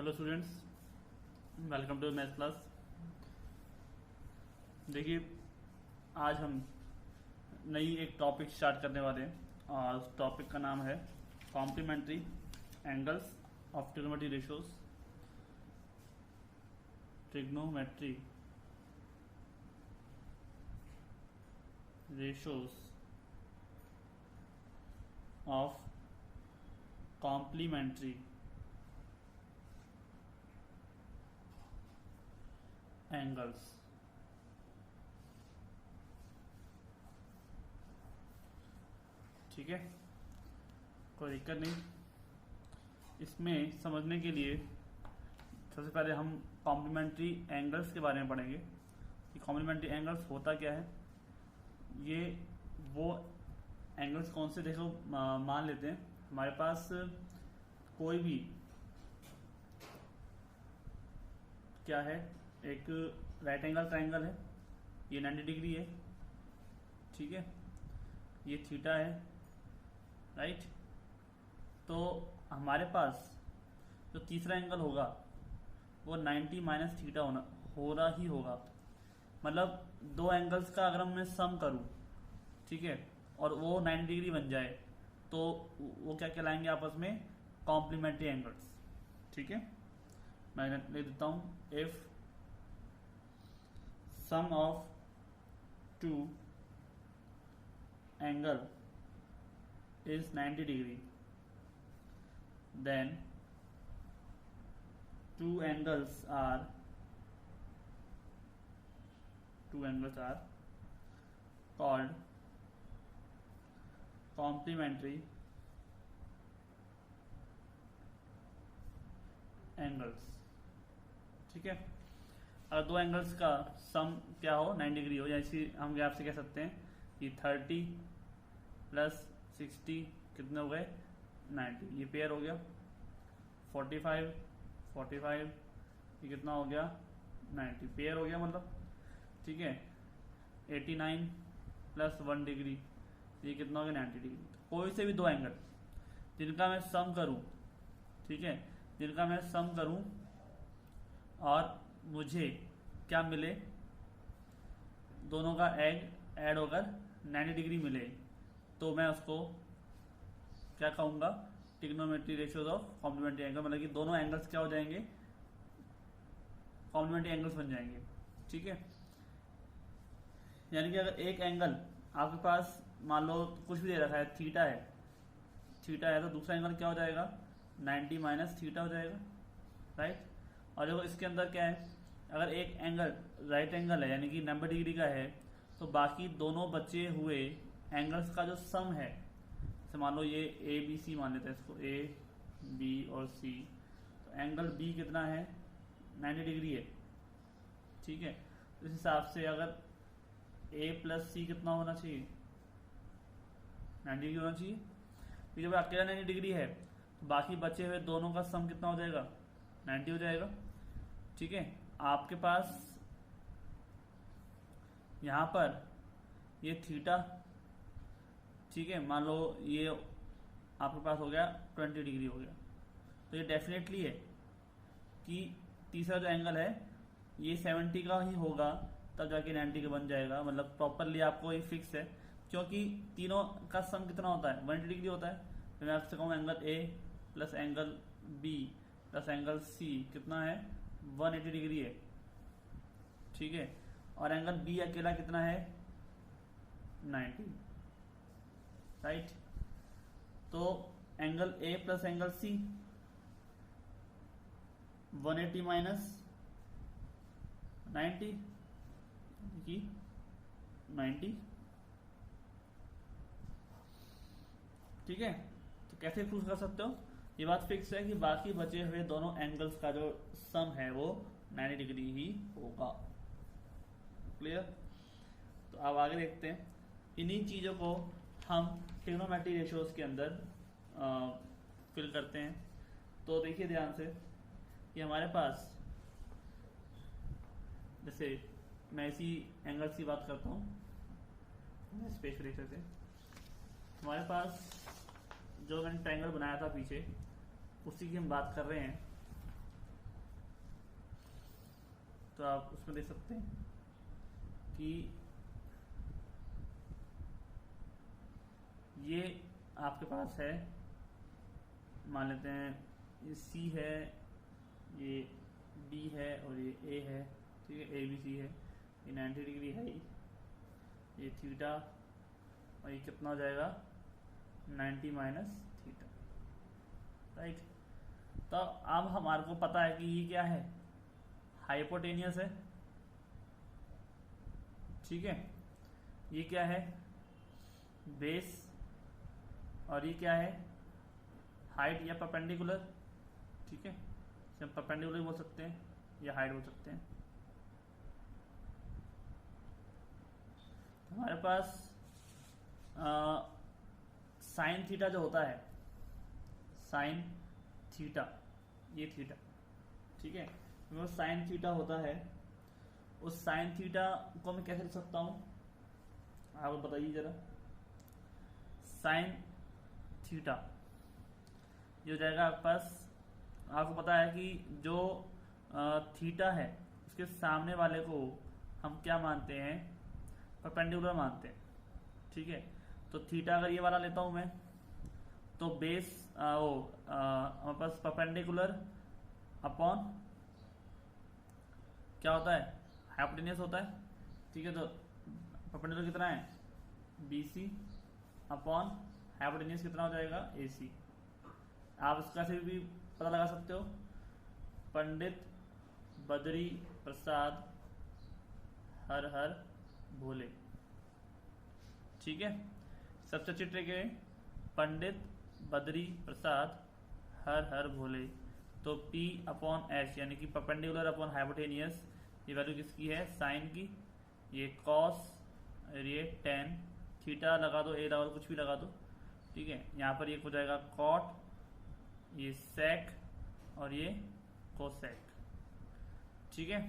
Hello students, welcome to math class. देखिए, आज हम नई एक टॉपिक स्टार्ट करने वाले हैं और उस टॉपिक का नाम है complementary angles of trigonometry ratios. Trigonometry ratios of complementary angles. ठीक है, कोई दिक्कत नहीं। इसमें समझने के लिए सबसे पहले हम कॉम्प्लीमेंट्री एंगल्स के बारे में पढ़ेंगे कि कॉम्प्लीमेंट्री एंगल्स होता क्या है। ये वो एंगल्स कौन से, देखो मान लेते हैं हमारे पास कोई भी क्या है, एक राइट एंगल ट्राइंगल है, ये 90 डिग्री है, ठीक है, ये थीटा है, राइट। तो हमारे पास जो तीसरा एंगल होगा वो 90 माइनस थीटा हो रहा ही होगा। मतलब दो एंगल्स का अगर मैं सम करूं, ठीक है, और वो 90 डिग्री बन जाए तो वो क्या कहलाएंगे आपस में, कॉम्प्लीमेंट्री एंगल्स। ठीक है, मैं ले देता हूं, if sum of two angle is 90 degree, then two angles are called complementary angles। ठीक है, अगर दो एंगल्स का सम क्या हो, 90 डिग्री हो, जैसे हम गैप से कह सकते हैं कि 30 प्लस 60 कितने हो गए, 90, ये पेयर हो गया। 45 ये कितना हो गया, 90, पेयर हो गया मतलब। ठीक है, 89 प्लस 1 डिग्री, ये कितना हो गया, 90 डिग्री। कोई से भी दो एंगल जिनका मैं सम करूं, ठीक है, जिनका मैं सम करूं और मुझे क्या मिले, दोनों का ऐड होकर 90 डिग्री मिले, तो मैं उसको क्या कहूंगा, trigonometry ratios of complementary angle. मतलब कि दोनों एंगल्स क्या हो जाएंगे, कॉम्प्लीमेंट्री एंगल्स बन जाएंगे। ठीक है, यानी कि अगर एक एंगल आपके पास मान लो कुछ भी दे रखा है, थीटा है, तो दूसरा एंगल क्या हो जाएगा, 90 माइनस थीटा हो जाएगा, राइट। और देखो इसके अंदर क्या है, अगर एक एंगल राइट एंगल है यानी कि 90 डिग्री का है, तो बाकी दोनों बचे हुए एंगल्स का जो सम है, जैसे मान लो ये ए बी सी मान लेते हैं इसको, ए बी और सी, तो एंगल बी कितना है, 90 डिग्री है। ठीक है, तो इस हिसाब से अगर ए प्लस सी कितना होना चाहिए, 90 डिग्री होना चाहिए। तो जब अकेला 90 डिग्री है तो बाकी बचे हुए दोनों का सम कितना हो जाएगा, 90 हो जाएगा। ठीक है, आपके पास यहां पर ये थीटा, ठीक है, मान लो ये आपके पास हो गया 20 डिग्री हो गया, तो ये डेफिनेटली है कि तीसरा जो एंगल है ये 70 का ही होगा, तब जाके 90 का बन जाएगा। मतलब प्रॉपरली आपको ये फिक्स है, क्योंकि तीनों का सम कितना होता है, 180 डिग्री होता है। तो मैं आपसे कहूँ angle A plus angle B plus angle C कितना है, 180 डिग्री है। ठीक है, और एंगल बी अकेला कितना है, 90, राइट। तो angle A plus angle C 180 minus 90 की 90। ठीक है, तो कैसे प्रूव कर सकते हो, ये बात फिक्स है कि बाकी बचे हुए दोनों एंगल्स का जो सम है वो 90 डिग्री ही होगा। क्लियर। तो अब आगे देखते हैं, इन्हीं चीजों को हम ट्रिग्नोमेट्री रेशियोज के अंदर फिल करते हैं। तो देखिए ध्यान से कि हमारे पास, जैसे मैं इसी एंगल्स की बात करता हूँ स्पेस रेशियो से, हमारे पास जो मैंने ट्रायंगल बनाया था पीछे, उसी की हम बात कर रहे हैं। तो आप उसमें देख सकते हैं कि ये आपके पास है, मान लेते हैं ये सी है, ये बी है और ये ए है, ठीक है, ए बी सी है, ये 90 डिग्री है, ये थीटा, और ये कितना हो जाएगा 90 माइनस थीटा, राइट। तो अब हमारे को पता है कि ये क्या है, हाइपोटेनियस है, ठीक है, ये क्या है बेस, और ये क्या है हाइट या परपेंडिकुलर, ठीक है, हम परपेंडिकुलर बोल सकते हैं या हाइट बोल सकते हैं। हमारे पास साइन थीटा जो होता है, साइन थीटा, ये थीटा, ठीक है, वो साइन थीटा होता है, उस साइन थीटा को मैं कैसे लिख सकता हूँ आप बताइए जरा। साइन थीटा ये हो जाएगा आपके पास, आपको पता है कि जो थीटा है उसके सामने वाले को हम क्या मानते हैं, परपेंडिकुलर मानते हैं, ठीक है। तो थीटा अगर ये वाला लेता हूं मैं, तो बेस हमारे पास परपेंडिकुलर अपॉन क्या होता है, हाइपोटेन्यूस होता है, ठीक है। तो परपेंडिकुलर कितना है BC अपॉन हाइपोटेन्यूस कितना हो जाएगा AC। आप इसका से भी पता लगा सकते हो, पंडित बद्री प्रसाद हर हर भोले, ठीक है। सबसे अच्छी ट्रिक है पंडित बद्री प्रसाद हर हर भोले। तो P अपॉन H यानी कि परपेंडिकुलर अपॉन हाइपोटेनियस, ये वैल्यू किसकी है, साइन की, ये कॉस, ये टेन, थीटा लगा दो, ए लगा दो, कुछ भी लगा दो, ठीक है। यहाँ पर ये हो जाएगा कॉट, ये सेक और ये कोसेक, ठीक है।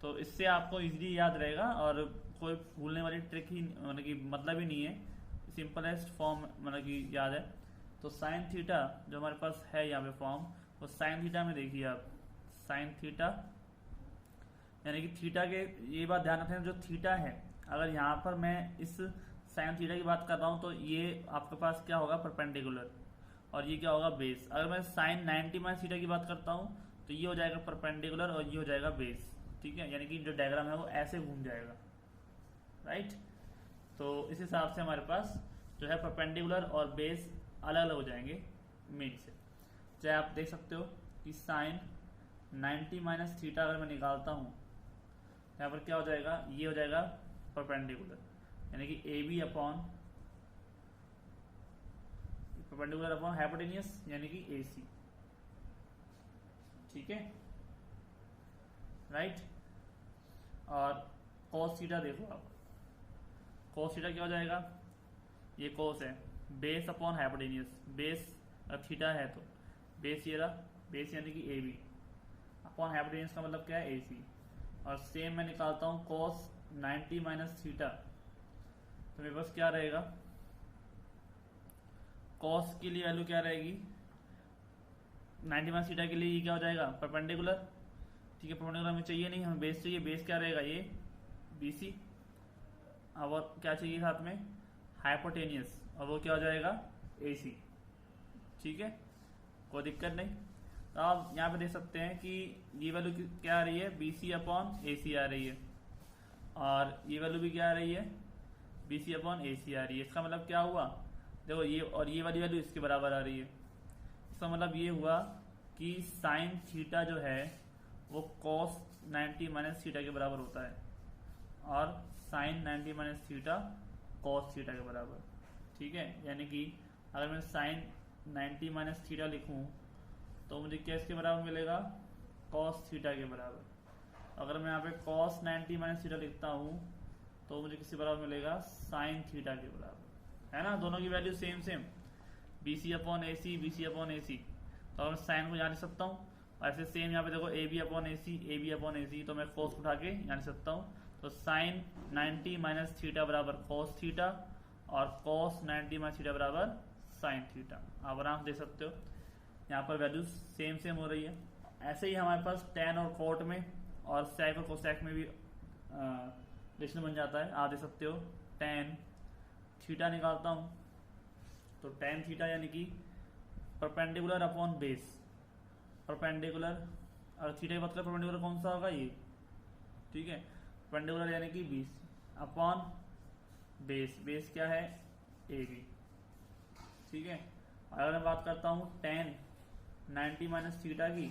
तो इससे आपको इजीली याद रहेगा और कोई भूलने वाली ट्रिक ही मतलब ही नहीं है, सिंपलेस्ट फॉर्म मतलब कि याद है। तो साइन थीटा जो हमारे पास है यहाँ पे फॉर्म, तो साइन थीटा में देखिए आप, साइन थीटा यानी कि थीटा के, ये बात ध्यान रखें जो थीटा है, अगर यहाँ पर मैं इस साइन थीटा की बात कर रहा हूँ तो ये आपके पास क्या होगा परपेंडिकुलर, और ये क्या होगा बेस। अगर मैं साइन 90 माइनस थीटा की बात करता हूँ तो ये हो जाएगा परपेंडिकुलर और ये हो जाएगा बेस, ठीक है, यानी कि जो डायग्राम है वो ऐसे घूम जाएगा, राइट। तो इस हिसाब से हमारे पास जो है परपेंडिकुलर और बेस अलग अलग हो जाएंगे मीन से। चाहे आप देख सकते हो कि साइन 90 माइनस थीटा अगर मैं निकालता हूँ, यहाँ पर क्या हो जाएगा, ये हो जाएगा परपेंडिकुलर, यानी कि AB upon perpendicular upon hypotenuse यानी कि AC, ठीक है, राइट। और cos थीटा देखो आप, cos थीटा क्या हो जाएगा, ये cos है, base upon hypotenuse, base theta है तो बेस ये रहा, बेस यानी कि AB अपॉन हाइपोटेनियस का मतलब क्या है AC। और सेम मैं निकालता हूँ cos 90 माइनस थीटा, तो मेरे पास क्या रहेगा, cos के लिए वैल्यू क्या रहेगी 90 माइनस थीटा के लिए, ये क्या हो जाएगा परपेंडिकुलर, ठीक है, परपेंडिकुलर हमें चाहिए नहीं, हमें बेस चाहिए, बेस क्या रहेगा ये BC, अब और क्या चाहिए साथ में हाइपोटेनियस, और वो क्या हो जाएगा AC, ठीक है, कोई दिक्कत नहीं। तो आप यहाँ पे देख सकते हैं कि ये वैल्यू क्या आ रही है BC अपॉन AC आ रही है, और ये वैल्यू भी क्या आ रही है BC अपॉन AC आ रही है। इसका मतलब क्या हुआ, देखो ये और ये वाली वैल्यू इसके बराबर आ रही है, इसका मतलब ये हुआ कि साइन थीटा जो है वो cos 90 माइनस थीटा के बराबर होता है, और sine 90 minus theta cos theta के बराबर, ठीक है। यानी कि अगर मैं साइन 90 माइनस थीटा लिखूं तो मुझे क्या इसके बराबर मिलेगा cos थीटा के बराबर। अगर मैं यहाँ पे cos 90 माइनस थीटा लिखता हूँ तो मुझे किसके बराबर मिलेगा साइन थीटा के बराबर, है ना, दोनों की value same same, BC upon AC, BC upon AC। तो अगर साइन को यहाँ लिख सकता हूँ, और ऐसे सेम यहाँ पे देखो AB upon AC, AB upon AC, तो मैं cos उठा के यहाँ लिख सकता हूँ। तो साइन 90 माइनस थीटा बराबर cos थीटा, और cos 90 माइनस थीटा बराबर साइन थीटा। आप आराम से देख सकते हो यहाँ पर वैल्यूज सेम सेम हो रही है। ऐसे ही हमारे पास tan और cot में और sec और cosec में भी रिलेशन बन जाता है। आप देख सकते हो tan थीटा निकालता हूँ तो tan थीटा यानी कि परपेंडिकुलर अपॉन बेस, परपेंडिकुलर और थीटा की बात करें परपेंडिकुलर कौन सा होगा ये, ठीक है, परपेंडिकुलर यानी कि 20 अपॉन बेस, बेस क्या है ए बी, ठीक है। अगर मैं बात करता हूँ tan 90 माइनस थीटा की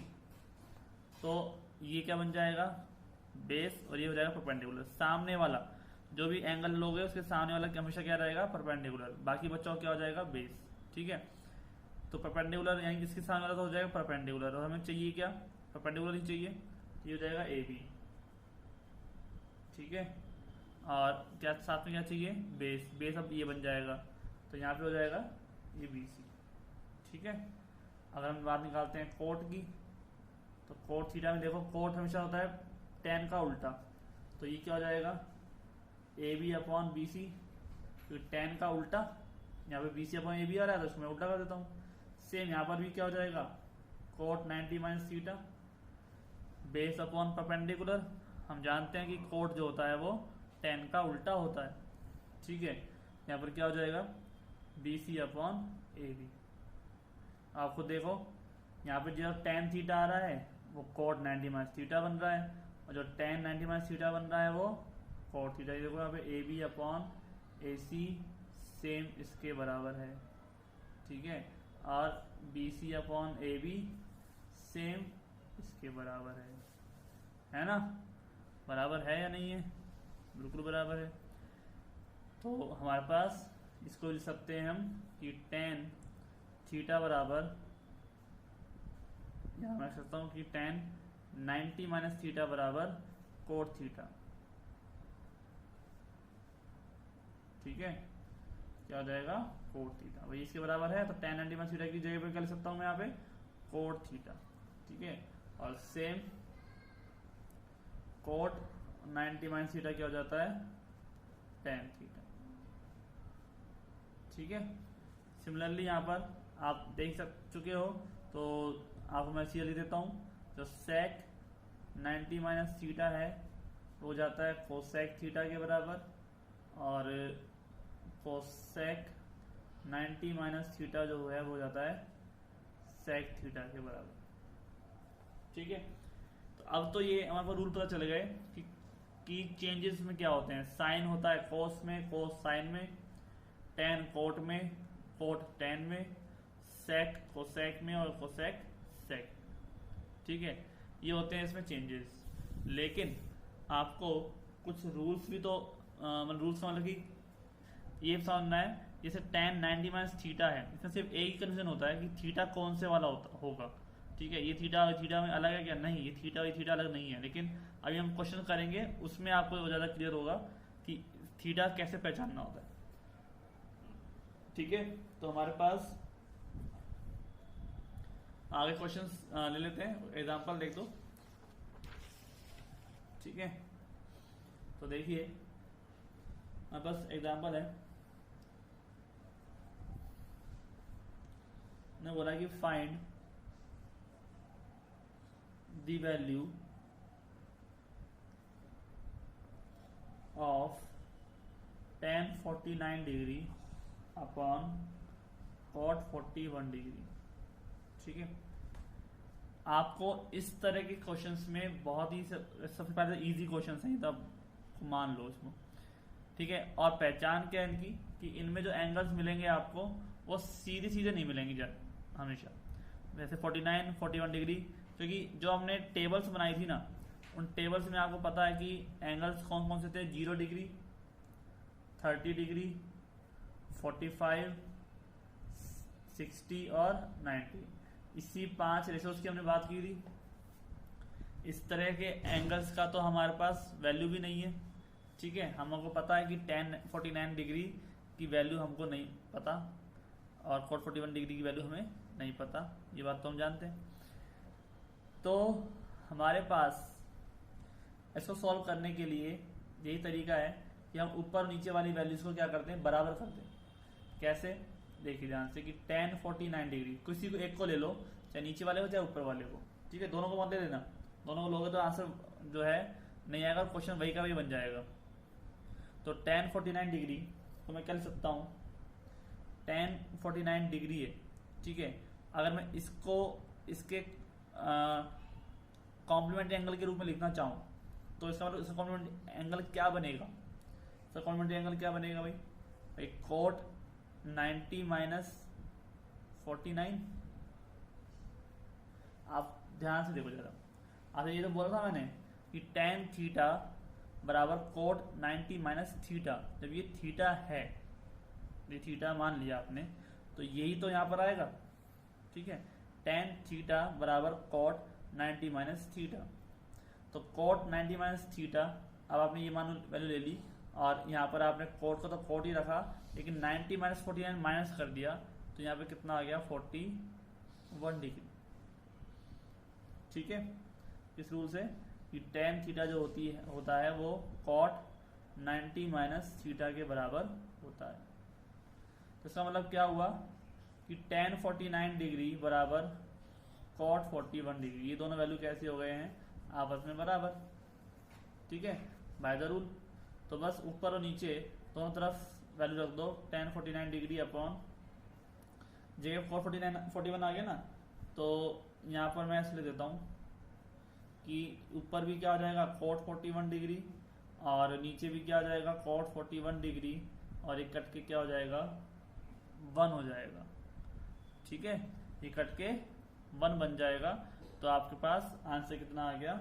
तो ये क्या बन जाएगा बेस और ये हो जाएगा परपेंडिकुलर। सामने वाला जो भी एंगल लोगे उसके सामने वाला हमेशा क्या रहेगा परपेंडिकुलर, बाकी बच्चों क्या हो जाएगा बेस, ठीक है। तो परपेंडिकुलर यानी कि इसके सामने वाला तो हो जाएगा परपेंडिकुलर और हमें चाहिए क्या परपेंडिकुलर ही चाहिए, ये हो जाएगा ए बी, ठीक है। और क्या साथ में क्या चाहिए बेस, बेस अब ये बन जाएगा तो यहाँ पे हो जाएगा ये बी सी, ठीक है। अगर हम बात निकालते हैं कोट की तो कोट थीटा में देखो कोट हमेशा होता है tan का उल्टा, तो ये क्या हो जाएगा A B upon B C, क्योंकि tan का उल्टा यहाँ पे B C upon A B आ रहा है तो उसको मैं उल्टा कर देता हूँ। सेम यहाँ पर भी क्या हो जाएगा cot 90 minus theta base upon perpendicular, हम जानते हैं कि कोट जो होता है वो tan का उल्टा होता है, ठीक है। यहाँ पर क्या हो जाएगा B C upon A B. आप खुद देखो यहाँ पे जो tan थीटा आ रहा है वो कोट 90 माइनस थीटा बन रहा है और जो tan 90 माइनस थीटा बन रहा है वो कोट थीटा। देखो यहाँ पे A B upon A C same इसके बराबर है, ठीक है, और B C upon A B same इसके बराबर है ना, बराबर है या नहीं है, बिल्कुल बराबर है। तो हमारे पास इसको लिख सकते हैं हम कि tan थीटा बराबर, यहाँ मैं सकता हूँ कि tan 90 माइनस थीटा बराबर कोट थीटा, ठीक है, क्या हो जाएगा कोट थीटा, वही इसके बराबर है। तो tan 90 माइनस थीटा की जगह पे क्या लिख सकता हूँ मैं यहाँ पे कोट थीटा, ठीक है। और सेम कोट 90 माइनस थीटा क्या हो जाता है tan थीटा, ठीक है। सिमिलरली यहाँ पर आप देख चुके हो तो आपको मैं सीधा लिख देता हूँ, जो sec 90 माइनस थीटा है वो हो जाता है cosec थीटा के बराबर और cosec 90 माइनस थीटा जो है वो हो जाता है sec थीटा के बराबर, ठीक है। तो अब तो ये हमारे पास रूल पता चल गए कि चेंजेस में क्या होते हैं, साइन होता है cos में, cos साइन में, tan कोट में, कोट tan में, sec cosec में और cosec sec, ठीक है, ये होते हैं इसमें चेंजेस। लेकिन आपको कुछ रूल्स भी तो मतलब रूल्स का मतलब कि ये समझना है, जैसे tan 90 माइनस थीटा है इसमें सिर्फ एक ही कंडीशन होता है कि थीटा कौन से वाला होगा, ठीक है। ये थीटा और थीटा में अलग है क्या, नहीं, ये थीटा और थीटा अलग नहीं है। लेकिन अभी हम क्वेश्चन करेंगे उसमें आपको ज़्यादा क्लियर होगा कि थीटा कैसे पहचानना होता है, ठीक है। तो हमारे पास आगे क्वेश्चंस ले लेते हैं, एग्जांपल देख दो, ठीक है। तो देखिए हमारे पास एग्जांपल है, ने बोला कि find the value of tan 49 degree upon cot 41 degree, ठीक है। आपको इस तरह के क्वेश्चंस में बहुत ही सबसे पहले इजी क्वेश्चंस हैं, तब मान लो इसको, ठीक है। और पहचान क्या है इनकी कि इनमें जो एंगल्स मिलेंगे आपको वो सीधे सीधे नहीं मिलेंगे हमेशा, जैसे 49 41 डिग्री, क्योंकि जो हमने टेबल्स बनाई थी ना उन टेबल्स में आपको पता है कि एंगल्स कौन कौन से थे, 0 डिग्री, 30 डिग्री, 45, 60 और 90, इसी 5 रेशोज की हमने बात की थी। इस तरह के एंगल्स का तो हमारे पास वैल्यू भी नहीं है, ठीक है। हमको पता है कि tan 49 डिग्री की वैल्यू हमको नहीं पता और cot 41 डिग्री की वैल्यू हमें नहीं पता, ये बात तो हम जानते हैं। तो हमारे पास इसको सॉल्व करने के लिए यही तरीका है कि हम ऊपर नीचे वाली वैल्यूज को क्या करते हैं बराबर करते हैं। कैसे, देखिए ध्यान से कि tan 49 डिग्री किसी को एक को ले लो, चाहे नीचे वाले को चाहे ऊपर वाले को, ठीक है, दोनों को मत ले लेना, दोनों को लोगे तो आंसर जो है नहीं आएगा, क्वेश्चन वही का वही बन जाएगा। तो tan 49 डिग्री तो मैं क्या लिख सकता हूँ, tan 49 डिग्री है, ठीक है। अगर मैं इसको इसके कॉम्प्लीमेंट्री एंगल के रूप में लिखना चाहूँ तो इसका मतलब इसका कॉम्प्लीमेंट्री एंगल क्या बनेगा, इसका कॉम्प्लीमेंट्री एंगल क्या बनेगा भाई कोट 90 माइनस 49। आप ध्यान से देखो जरा, अच्छा ये तो बोला था मैंने कि tan थीटा बराबर कोट 90 माइनस थीटा। जब ये थीटा है, ये थीटा मान लिया आपने, तो यही तो यहाँ पर आएगा, ठीक है। tan थीटा बराबर कोट 90 माइनस थीटा। तो कोट 90 माइनस थीटा, अब आपने ये मान वैल्यू ले ली और यहाँ पर आपने कोट को तो कोट ही रखा, लेकिन 90 माइनस 49 माइनस कर दिया, तो यहाँ पे कितना आ गया 41 डिग्री, ठीक है। इस रूल से कि tan थीटा जो होता है वो cot 90 माइनस थीटा के बराबर होता है। तो इसका मतलब क्या हुआ कि tan 49 डिग्री बराबर cot 41 डिग्री, ये दोनों वैल्यू कैसे हो गए हैं आपस में बराबर, ठीक है, बाय द रूल। तो बस ऊपर और नीचे दोनों तरफ वैल्यू रख दो, tan 49 डिग्री अपॉन जगह cot 41 आ गया ना, तो यहाँ पर मैं ऐसे लिख देता हूँ कि ऊपर भी क्या हो जाएगा cot 41 डिग्री और नीचे भी क्या हो जाएगा cot 41 डिग्री, और ये कट के क्या हो जाएगा 1 हो जाएगा, ठीक है। ये कट के 1 बन जाएगा, तो आपके पास आंसर कितना आ गया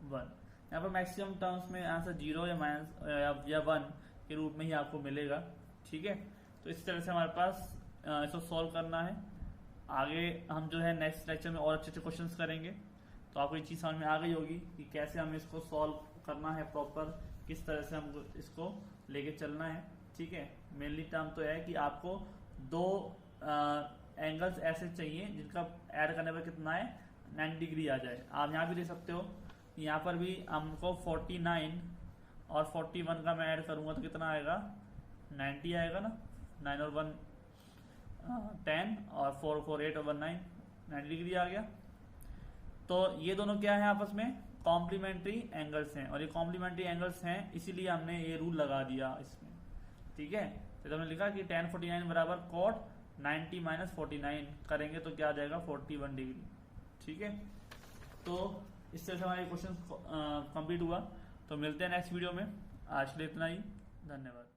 1। यहाँ पर मैक्सिमम टर्म्स में आंसर 0 या माइनस या 1 के रूप में ही आपको मिलेगा, ठीक है। तो इस तरह से हमारे पास इसको सॉल्व करना है। आगे हम जो है नेक्स्ट लेक्चर में और अच्छे अच्छे क्वेश्चंस करेंगे, तो आपको ये चीज़ समझ में आ गई होगी कि कैसे हमें इसको सॉल्व करना है प्रॉपर, किस तरह से हमको इसको लेके चलना है, ठीक है। मेनली टर्म तो है कि आपको दो एंगल्स ऐसे चाहिए जिनका ऐड करने पर कितना है 90 डिग्री आ जाए। आप यहाँ भी देख सकते हो, यहाँ पर भी हमको 49 और 41 का मैं ऐड करूँगा तो कितना आएगा 90 आएगा ना, 9 और 1 10 और 4 4 8 और 1 9, 90 डिग्री आ गया। तो ये दोनों क्या है आपस में कॉम्प्लीमेंट्री एंगल्स हैं, और ये कॉम्प्लीमेंट्री एंगल्स हैं इसीलिए हमने ये रूल लगा दिया इसमें, ठीक है। तो हमने लिखा कि tan 49 बराबर cot 90 माइनस 49 करेंगे तो क्या आ जाएगा 41 डिग्री, ठीक है। तो इस तरह से हमारा क्वेश्चन कंप्लीट हुआ। तो मिलते हैं नेक्स्ट वीडियो में, आज के लिए इतना ही, धन्यवाद।